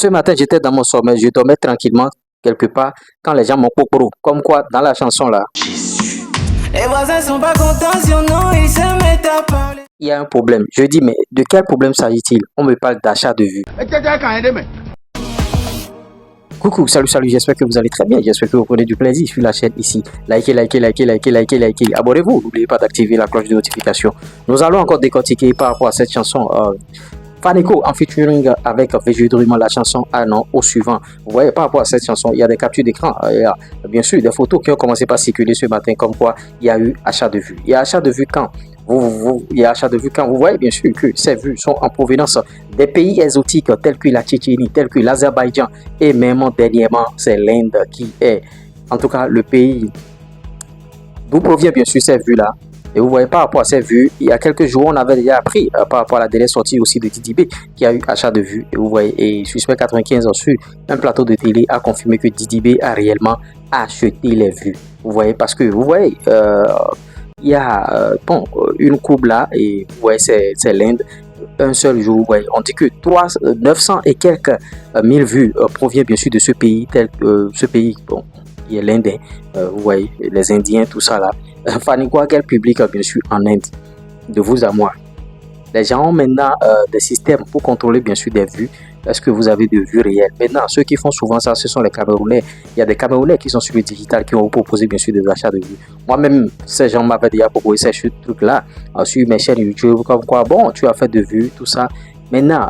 Ce matin, j'étais dans mon sommeil, je dormais tranquillement quelque part quand les gens m'ont poporo. Comme quoi, dans la chanson là, Les voisins sont pas contents si on ils se mettent à parler. il y a un problème. Je dis, mais de quel problème s'agit-il? On me parle d'achat de vues. Coucou, salut, j'espère que vous allez très bien, j'espère que vous prenez du plaisir sur la chaîne ici. Likez. Abonnez-vous, n'oubliez pas d'activer la cloche de notification. Nous allons encore décortiquer par rapport à cette chanson. Fanico en featuring avec VG Drummond, la chanson Ah non au suivant. Vous voyez, par rapport à cette chanson, il y a des captures d'écran, il y a bien sûr des photos qui ont commencé par circuler ce matin, comme quoi il y a eu achat de vues. Il y a achat de vues quand il y a achat de vues quand vous voyez bien sûr que ces vues sont en provenance des pays exotiques tels que la Tchétchénie, tels que l'Azerbaïdjan et même dernièrement c'est l'Inde qui est en tout cas le pays d'où provient bien sûr ces vues là. Et vous voyez par rapport à ces vues, il y a quelques jours, on avait déjà appris par rapport à la dernière sortie aussi de Didi B qui a eu achat de vues. Et vous voyez, et Suspect 95 sur un plateau de télé a confirmé que Didi B a réellement acheté les vues. Vous voyez, parce que vous voyez, il y a une courbe là et vous voyez, c'est l'Inde. Un seul jour, vous voyez, on dit que 900 et quelques mille vues proviennent bien sûr de ce pays, ce pays, bon, qui est l'Inde. Vous voyez, les Indiens, tout ça là. Fanico quel public bien sûr en Inde, de vous à moi. Les gens ont maintenant des systèmes pour contrôler bien sûr des vues. Est-ce que vous avez des vues réelles? Maintenant, ceux qui font souvent ça, ce sont les Camerounais. Il y a des Camerounais qui sont sur le digital qui ont proposé bien sûr des achats de vues. Moi-même, ces gens m'avaient déjà proposé ces trucs-là sur mes chaînes YouTube, comme quoi, bon, tu as fait de vues, tout ça. Maintenant,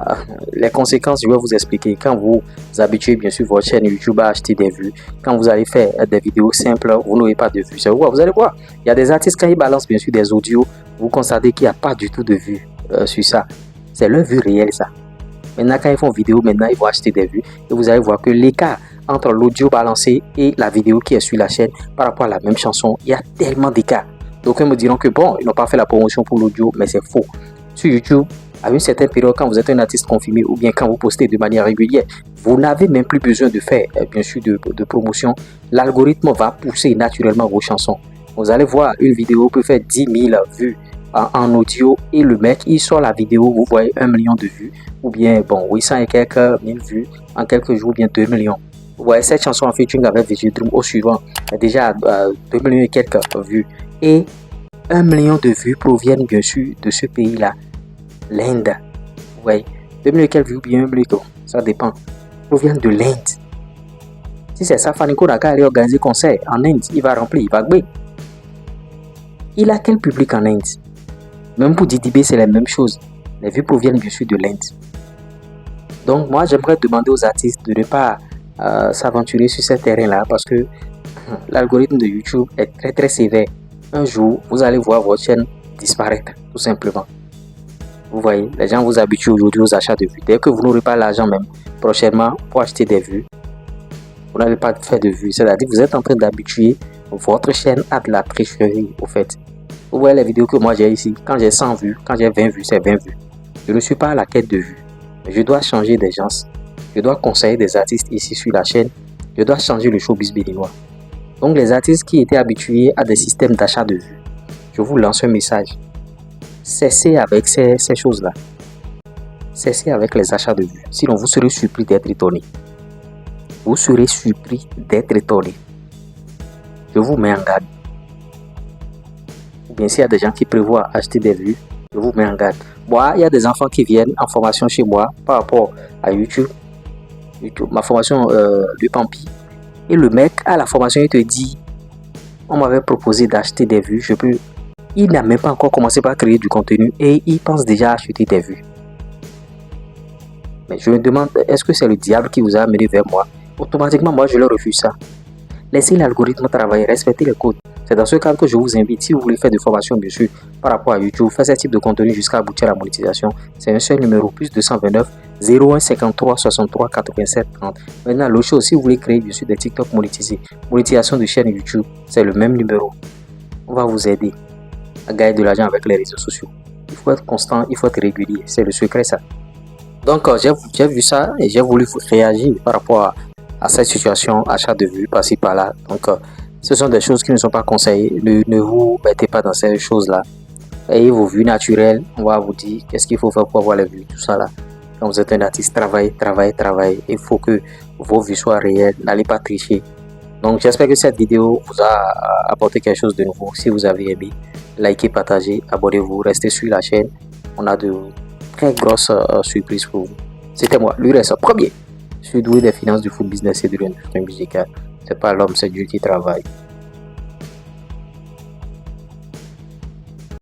les conséquences, je vais vous expliquer. Quand vous habituez bien sûr votre chaîne YouTube à acheter des vues, quand vous allez faire des vidéos simples, vous n'aurez pas de vues. C'est quoi? Vous allez voir, il y a des artistes quand ils balancent bien sûr des audios, vous constatez qu'il n'y a pas du tout de vues sur ça. C'est leur vue réelle ça. Maintenant, quand ils font vidéo, maintenant ils vont acheter des vues et vous allez voir que l'écart entre l'audio balancé et la vidéo qui est sur la chaîne par rapport à la même chanson, il y a tellement d'écart. Donc ils me diront que bon, ils n'ont pas fait la promotion pour l'audio, mais c'est faux. Sur YouTube, à une certaine période, quand vous êtes un artiste confirmé ou bien quand vous postez de manière régulière, vous n'avez même plus besoin de faire bien sûr de promotion. L'algorithme va pousser naturellement vos chansons. Vous allez voir, une vidéo peut faire 10 000 vues en audio et le mec, il sort la vidéo, vous voyez 1 million de vues ou bien bon 800 et quelques mille vues en quelques jours, bien 2 millions. Vous voyez cette chanson en featuring avec VG Drummond au suivant, déjà 2 millions et quelques vues et 1 million de vues proviennent bien sûr de ce pays-là. L'Inde, oui, 2 millions et quelques vues, bien 1 million, ça dépend, proviennent de l'Inde. Si c'est ça, Fanico n'a qu'à aller organiser concert en Inde, il va remplir, il va gagner. Il a quel public en Inde? Même pour Didi B, c'est la même chose. Les vues proviennent bien sûr de l'Inde. Donc moi, j'aimerais demander aux artistes de ne pas s'aventurer sur ce terrain-là parce que l'algorithme de YouTube est très très sévère. Un jour, vous allez voir votre chaîne disparaître, tout simplement. Vous voyez, les gens vous habituent aujourd'hui aux achats de vues. Dès que vous n'aurez pas l'argent même, prochainement, pour acheter des vues, vous n'allez pas faire de vues. C'est-à-dire que vous êtes en train d'habituer votre chaîne à de la tricherie, au fait. Vous voyez les vidéos que moi j'ai ici, quand j'ai 100 vues, quand j'ai 20 vues, c'est 20 vues. Je ne suis pas à la quête de vues. Je dois changer des gens. Je dois conseiller des artistes ici sur la chaîne. Je dois changer le showbiz béninois. Donc les artistes qui étaient habitués à des systèmes d'achat de vues, je vous lance un message. Cessez avec ces choses-là. Cessez avec les achats de vues. Sinon vous serez surpris d'être étonné. Vous serez surpris d'être étonné. Je vous mets en garde. Bien s'il y a des gens qui prévoient acheter des vues, je vous mets en garde. Moi, il y a des enfants qui viennent en formation chez moi par rapport à YouTube ma formation du Pampi. Et le mec à la formation, il te dit, on m'avait proposé d'acheter des vues, il n'a même pas encore commencé par créer du contenu et il pense déjà acheter des vues. Mais je me demande, est-ce que c'est le diable qui vous a amené vers moi? Automatiquement, moi, je leur refuse ça. Laissez l'algorithme travailler, respectez les codes. C'est dans ce cadre que je vous invite, si vous voulez faire des formations, bien sûr, par rapport à YouTube, faire ce type de contenu jusqu'à aboutir à la monétisation. C'est un seul numéro, plus 229 01 53 63 87 30. Maintenant, l'autre chose, si vous voulez créer, bien sûr, des TikTok monétisés, monétisation de chaîne YouTube, c'est le même numéro. On va vous aider à gagner de l'argent avec les réseaux sociaux. Il faut être constant, il faut être régulier. C'est le secret, ça. Donc, j'ai vu ça et j'ai voulu réagir par rapport à cette situation, achat de vues, par-ci, par-là. Donc, ce sont des choses qui ne sont pas conseillées. Ne vous mettez pas dans ces choses-là. Ayez vos vues naturelles. On va vous dire qu'est-ce qu'il faut faire pour avoir les vues, tout ça là. Quand vous êtes un artiste, travaillez. Il faut que vos vues soient réelles. N'allez pas tricher. Donc, j'espère que cette vidéo vous a apporté quelque chose de nouveau. Si vous avez aimé, likez, partagez, abonnez-vous, restez sur la chaîne. On a de très grosses surprises pour vous. C'était moi, l'URS premier. Je suis doué des finances, du foot business et de l'industrie musicale. C'est pas l'homme, c'est Dieu qui travaille.